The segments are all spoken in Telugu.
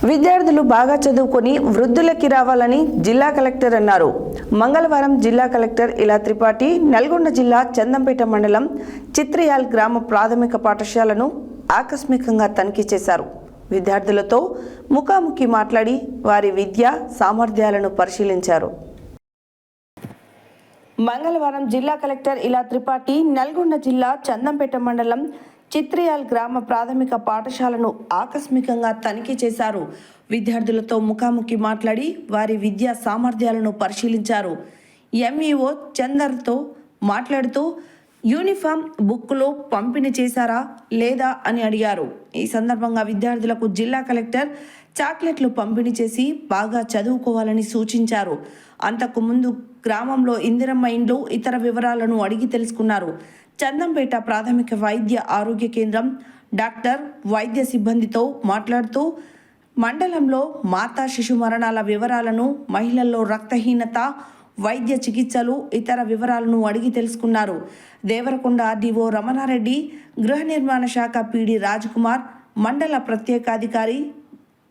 విద్యార్థులు బాగా చదువుకొని వృద్ధులకి రావాలని జిల్లా కలెక్టర్ అన్నారు. మంగళవారం జిల్లా కలెక్టర్ ఇలా త్రిపాఠి నల్గొండ జిల్లా చందంపేట మండలం చిత్రియాల్ గ్రామ ప్రాథమిక పాఠశాలను ఆకస్మికంగా తనిఖీ చేశారు. విద్యార్థులతో ముఖాముఖి మాట్లాడి వారి విద్యా సామర్థ్యాలను పరిశీలించారు. మంగళవారం జిల్లా కలెక్టర్ ఇలా త్రిపాఠి నల్గొండ జిల్లా చందంపేట మండలం చిత్రియాల్ గ్రామ ప్రాథమిక పాఠశాలను ఆకస్మికంగా తనిఖీ చేశారు. విద్యార్థులతో ముఖాముఖి మాట్లాడి వారి విద్యా సామర్థ్యాలను పరిశీలించారు. ఎంఈఓ చందర్తో మాట్లాడుతూ యూనిఫామ్ బుక్లు పంపిణీ చేశారా లేదా అని అడిగారు. ఈ సందర్భంగా విద్యార్థులకు జిల్లా కలెక్టర్ చాక్లెట్లు పంపిణీ చేసి బాగా చదువుకోవాలని సూచించారు. అంతకుముందు గ్రామంలో ఇందిరమ్మ ఇండ్లు ఇతర వివరాలను అడిగి తెలుసుకున్నారు. చందంపేట ప్రాథమిక వైద్య ఆరోగ్య కేంద్రం డాక్టర్ వైద్య సిబ్బందితో మాట్లాడుతూ మండలంలో మాతా శిశు మరణాల వివరాలను, మహిళల్లో రక్తహీనత, వైద్య చికిత్సలు ఇతర వివరాలను అడిగి తెలుసుకున్నారు. దేవరకొండ ఆర్డీఓ రమణారెడ్డి, గృహ నిర్మాణ శాఖ పీడి రాజ్కుమార్, మండల ప్రత్యేకాధికారి,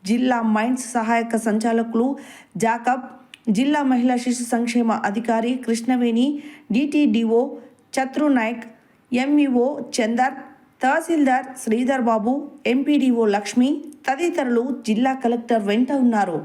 జిల్లా మైన్స్ సహాయక సంచాలకులు జాకబ్, జిల్లా మహిళా శిశు సంక్షేమ అధికారి కృష్ణవేణి, డిటిడిఓ చత్రు నాయక్, ఎంఈఓ చందర్, తహసీల్దార్ శ్రీధర్ బాబు, ఎంపీడీఓ లక్ష్మి తదితరులు జిల్లా కలెక్టర్ వెంట ఉన్నారు.